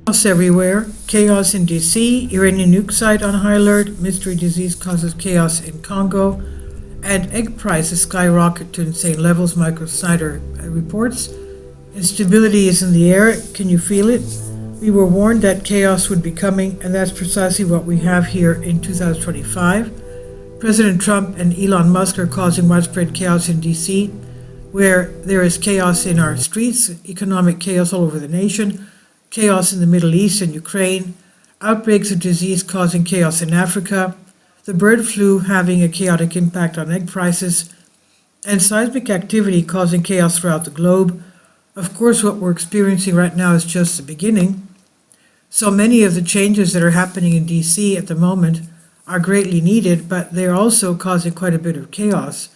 Chaos everywhere. Chaos in DC. Iranian nuke site on high alert. Mystery disease causes chaos in Congo. And egg prices skyrocket to insane levels, Michael Snyder reports. Instability is in the air. Can you feel it? We were warned that chaos would be coming, and that's precisely what we have here in 2025. President Trump and Elon Musk are causing widespread chaos in DC, where there is chaos in our streets, economic chaos all over the nation, chaos in the Middle East and Ukraine, outbreaks of disease causing chaos in Africa, the bird flu having a chaotic impact on egg prices, and seismic activity causing chaos throughout the globe. Of course, what we're experiencing right now is just the beginning. So many of the changes that are happening in DC at the moment are greatly needed, but they're also causing quite a bit of chaos.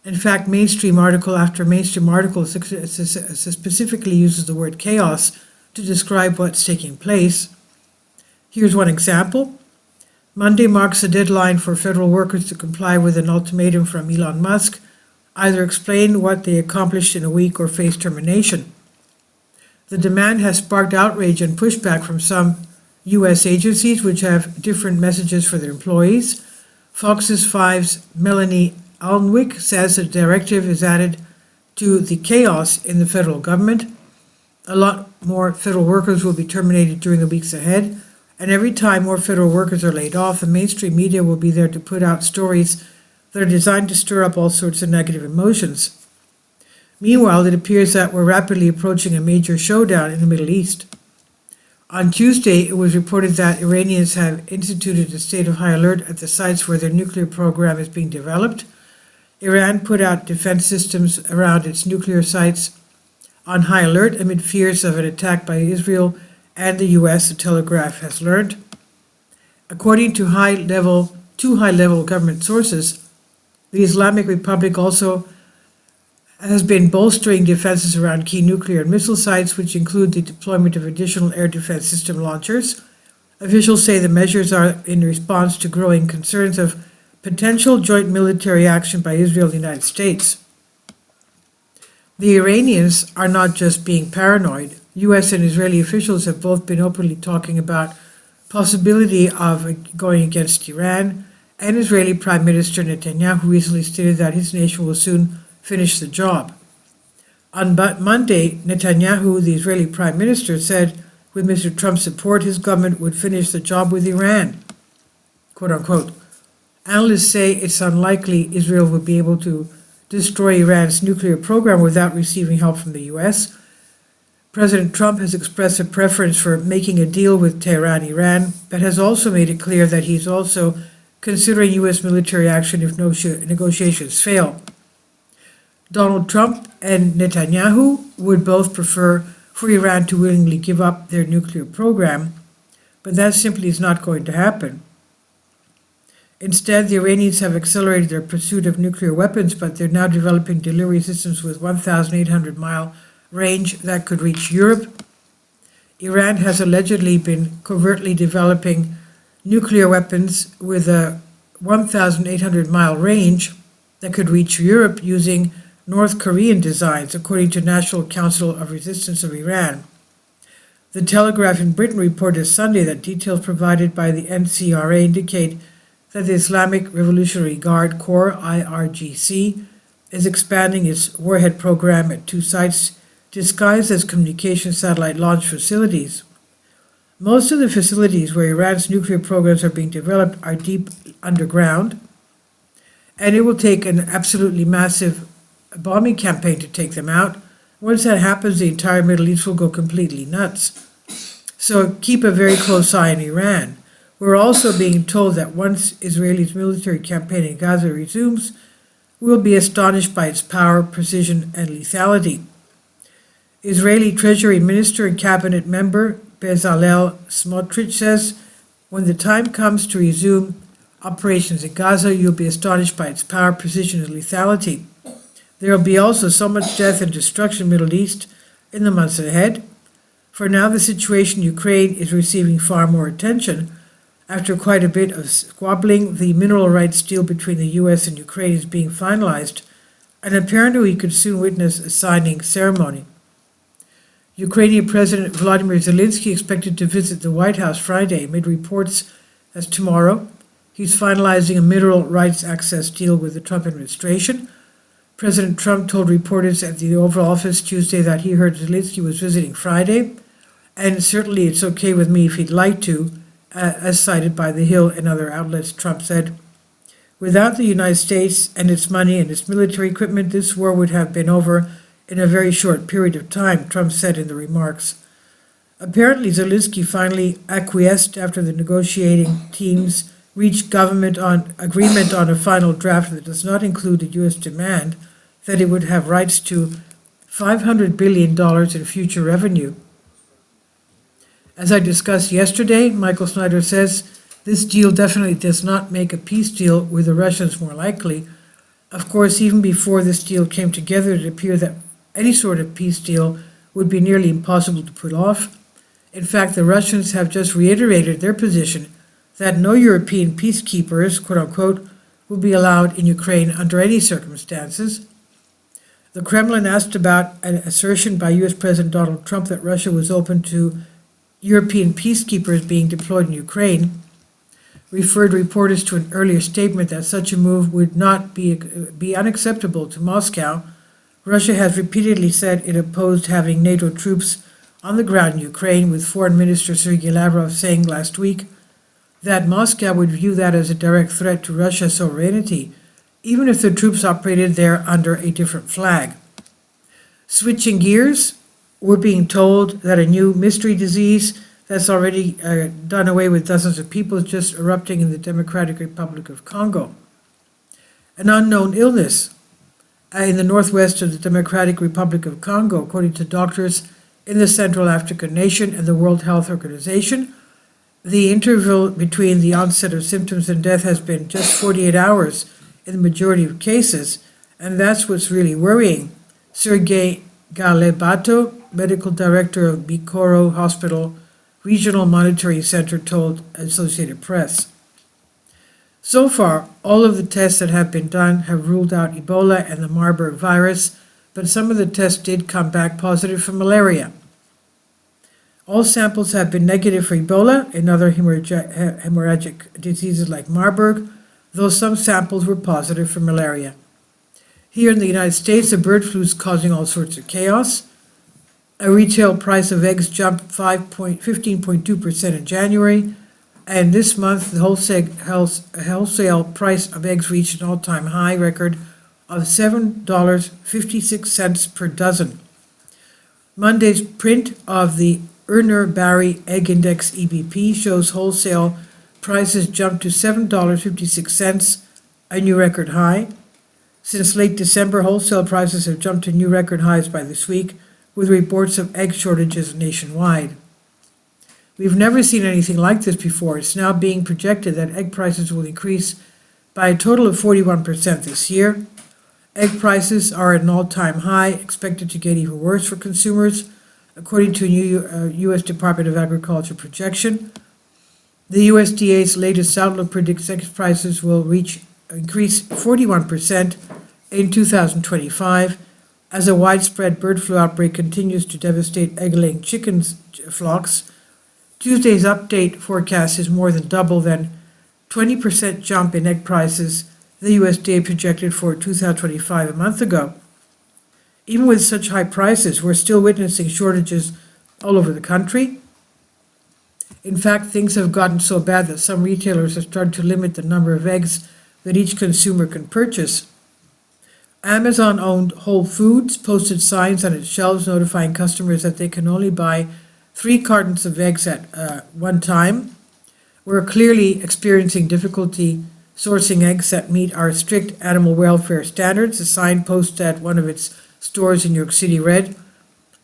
In fact, mainstream article after mainstream article specifically uses the word chaos to describe what's taking place. Here's one example. Monday marks the deadline for federal workers to comply with an ultimatum from Elon Musk, either explain what they accomplished in a week or face termination. The demand has sparked outrage and pushback from some U.S. agencies, which have different messages for their employees. Fox's 5's Melanie Alnwick says the directive is added to the chaos in the federal government. A lot more federal workers will be terminated during the weeks ahead, and every time more federal workers are laid off, the mainstream media will be there to put out stories that are designed to stir up all sorts of negative emotions. Meanwhile, it appears that we're rapidly approaching a major showdown in the Middle East. On Tuesday, it was reported that Iranians have instituted a state of high alert at the sites where their nuclear program is being developed. Iran put out defense systems around its nuclear sites on high alert amid fears of an attack by Israel and the U.S., the Telegraph has learned. According to two high-level government sources, the Islamic Republic also has been bolstering defenses around key nuclear and missile sites, which include the deployment of additional air defense system launchers. Officials say the measures are in response to growing concerns of potential joint military action by Israel and the United States. The Iranians are not just being paranoid. U.S. and Israeli officials have both been openly talking about possibility of going against Iran, and Israeli Prime Minister Netanyahu recently stated that his nation will soon finish the job. On Monday, Netanyahu, the Israeli Prime Minister, said with Mr. Trump's support, his government would finish the job with Iran, quote unquote. Analysts say it's unlikely Israel would be able to destroy Iran's nuclear program without receiving help from the U.S. President Trump has expressed a preference for making a deal with Tehran, but has also made it clear that he's also considering U.S. military action if negotiations fail. Donald Trump and Netanyahu would both prefer for Iran to willingly give up their nuclear program, but that simply is not going to happen. Instead, the Iranians have accelerated their pursuit of nuclear weapons, but they're now developing delivery systems with 1,800-mile range that could reach Europe. Iran has allegedly been covertly developing nuclear weapons with a 1,800-mile range that could reach Europe using North Korean designs, according to National Council of Resistance of Iran. The Telegraph in Britain reported Sunday that details provided by the NCRA indicate that the Islamic Revolutionary Guard Corps, IRGC, is expanding its warhead program at two sites disguised as communication satellite launch facilities. Most of the facilities where Iran's nuclear programs are being developed are deep underground, and it will take an absolutely massive bombing campaign to take them out. Once that happens, the entire Middle East will go completely nuts. So keep a very close eye on Iran. We're also being told that once Israel's military campaign in Gaza resumes, we'll be astonished by its power, precision, and lethality. Israeli Treasury Minister and Cabinet member Bezalel Smotrich says, when the time comes to resume operations in Gaza, you'll be astonished by its power, precision, and lethality. There will be also so much death and destruction in the Middle East in the months ahead. For now, the situation in Ukraine is receiving far more attention. After quite a bit of squabbling, the mineral rights deal between the U.S. and Ukraine is being finalized, and apparently we could soon witness a signing ceremony. Ukrainian President Volodymyr Zelensky expected to visit the White House Friday, amid reports as tomorrow he's finalizing a mineral rights access deal with the Trump administration. President Trump told reporters at the Oval Office Tuesday that he heard Zelensky was visiting Friday, and certainly it's okay with me if he'd like to, as cited by The Hill and other outlets. Trump said, "Without the United States and its money and its military equipment, this war would have been over in a very short period of time," Trump said in the remarks. Apparently, Zelensky finally acquiesced after the negotiating teams reached government agreement on a final draft that does not include the U.S. demand that it would have rights to $500 billion in future revenue. As I discussed yesterday, Michael Snyder says, this deal definitely does not make a peace deal with the Russians more likely. Of course, even before this deal came together, it appeared that any sort of peace deal would be nearly impossible to put off. In fact, the Russians have just reiterated their position that no European peacekeepers, quote unquote, will be allowed in Ukraine under any circumstances. The Kremlin asked about an assertion by U.S. President Donald Trump that Russia was open to European peacekeepers being deployed in Ukraine, referred reporters to an earlier statement that such a move would not be unacceptable to Moscow. Russia has repeatedly said it opposed having NATO troops on the ground in Ukraine, with Foreign Minister Sergei Lavrov saying last week that Moscow would view that as a direct threat to Russia's sovereignty, even if the troops operated there under a different flag. Switching gears, we're being told that a new mystery disease that's already done away with dozens of people is just erupting in the Democratic Republic of Congo. An unknown illness in the northwest of the Democratic Republic of Congo, according to doctors in the Central African nation and the World Health Organization. The interval between the onset of symptoms and death has been just 48 hours in the majority of cases, and that's what's really worrying. Sergei Galebato, medical director of Bikoro Hospital Regional Monitoring Center, told Associated Press. So far, all of the tests that have been done have ruled out Ebola and the Marburg virus, but some of the tests did come back positive for malaria. All samples have been negative for Ebola and other hemorrhagic diseases like Marburg, though some samples were positive for malaria. Here in the United States, the bird flu is causing all sorts of chaos. A retail price of eggs jumped 15.2% in January, and this month the wholesale price of eggs reached an all-time high record of $7.56 per dozen. Monday's print of the Urner-Barry Egg Index EBP shows wholesale prices jumped to $7.56, a new record high. Since late December, wholesale prices have jumped to new record highs by this week, with reports of egg shortages nationwide. We've never seen anything like this before. It's now being projected that egg prices will increase by a total of 41% this year. Egg prices are at an all-time high, expected to get even worse for consumers, according to a new U.S. Department of Agriculture projection. The USDA's latest outlook predicts egg prices will increase 41% in 2025, as a widespread bird flu outbreak continues to devastate egg-laying chicken flocks. Tuesday's update forecast is more than double than 20% jump in egg prices the USDA projected for 2025 a month ago. Even with such high prices, we're still witnessing shortages all over the country. In fact, things have gotten so bad that some retailers have started to limit the number of eggs that each consumer can purchase. Amazon-owned Whole Foods posted signs on its shelves notifying customers that they can only buy 3 cartons of eggs at one time. We're clearly experiencing difficulty sourcing eggs that meet our strict animal welfare standards, a sign posted at one of its stores in New York City read.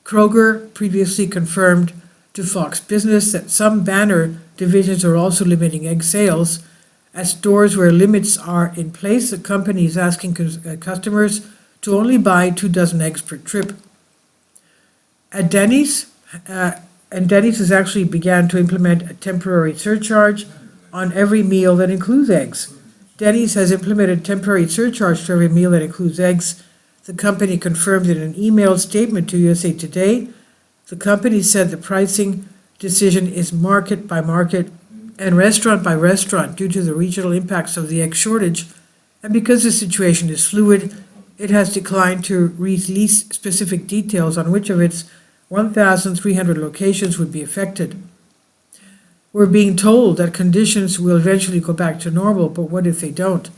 Kroger previously confirmed to Fox Business that some banner divisions are also limiting egg sales. At stores where limits are in place, the company is asking customers to only buy 2 dozen eggs per trip. At Denny's, Denny's has actually began to implement a temporary surcharge on every meal that includes eggs. Denny's has implemented a temporary surcharge for every meal that includes eggs. The company confirmed in an emailed statement to USA Today. The company said the pricing decision is market by market and restaurant by restaurant due to the regional impacts of the egg shortage, and because the situation is fluid, it has declined to release specific details on which of its 1,300 locations would be affected. We're being told that conditions will eventually go back to normal, but what if they don't?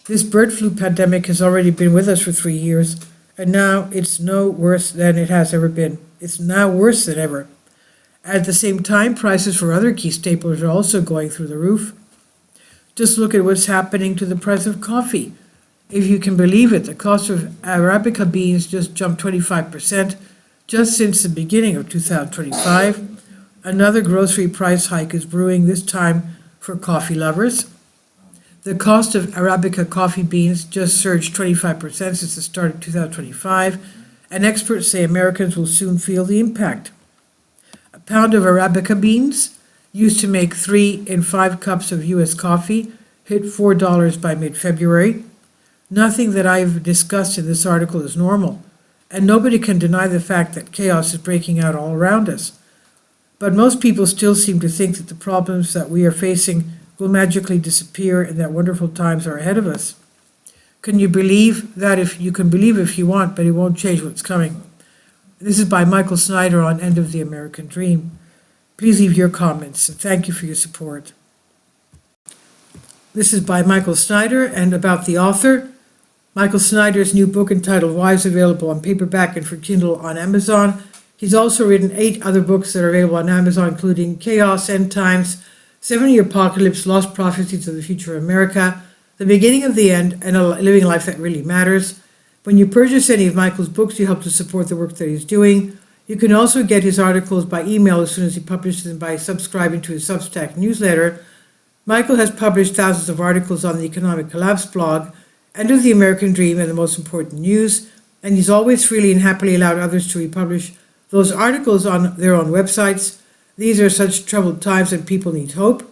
This bird flu pandemic has already been with us for 3 years, and now it's no worse than it has ever been. It's now worse than ever. At the same time, prices for other key staples are also going through the roof. Just look at what's happening to the price of coffee. If you can believe it, the cost of Arabica beans just jumped 25% just since the beginning of 2025. Another grocery price hike is brewing, this time for coffee lovers. The cost of Arabica coffee beans just surged 25% since the start of 2025, and experts say Americans will soon feel the impact. A pound of Arabica beans, used to make 3 in 5 cups of U.S. coffee, hit $4 by mid-February. Nothing that I've discussed in this article is normal, and nobody can deny the fact that chaos is breaking out all around us. But most people still seem to think that the problems that we are facing will magically disappear and that wonderful times are ahead of us. Can you believe that? If you can believe if you want, but it won't change what's coming. This is by Michael Snyder on End of the American Dream. Please leave your comments, and thank you for your support. This is by Michael Snyder, and about the author. Michael Snyder's new book entitled Why is available on paperback and for Kindle on Amazon. He's also written 8 other books that are available on Amazon, including Chaos, End Times, 70 Apocalypse, Lost Prophecies of the Future of America, The Beginning of the End, and A Living Life That Really Matters. When you purchase any of Michael's books, you help to support the work that he's doing. You can also get his articles by email as soon as he publishes them by subscribing to his Substack newsletter. Michael has published thousands of articles on the Economic Collapse blog, End of the American Dream, and the Most Important News, and he's always freely and happily allowed others to republish those articles on their own websites. These are such troubled times and people need hope.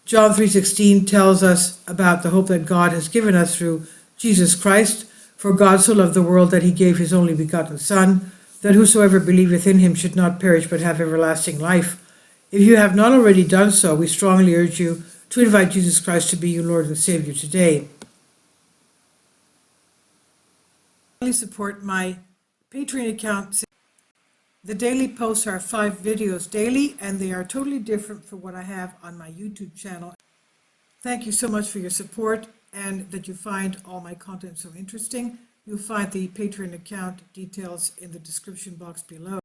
John 3:16 tells us about the hope that God has given us through Jesus Christ. For God so loved the world that he gave his only begotten Son, that whosoever believeth in him should not perish but have everlasting life. If you have not already done so, we strongly urge you to invite Jesus Christ to be your Lord and Savior today. Please support my Patreon account. The daily posts are 5 videos daily, and they are totally different from what I have on my YouTube channel. Thank you so much for your support and that you find all my content so interesting. You'll find the Patreon account details in the description box below.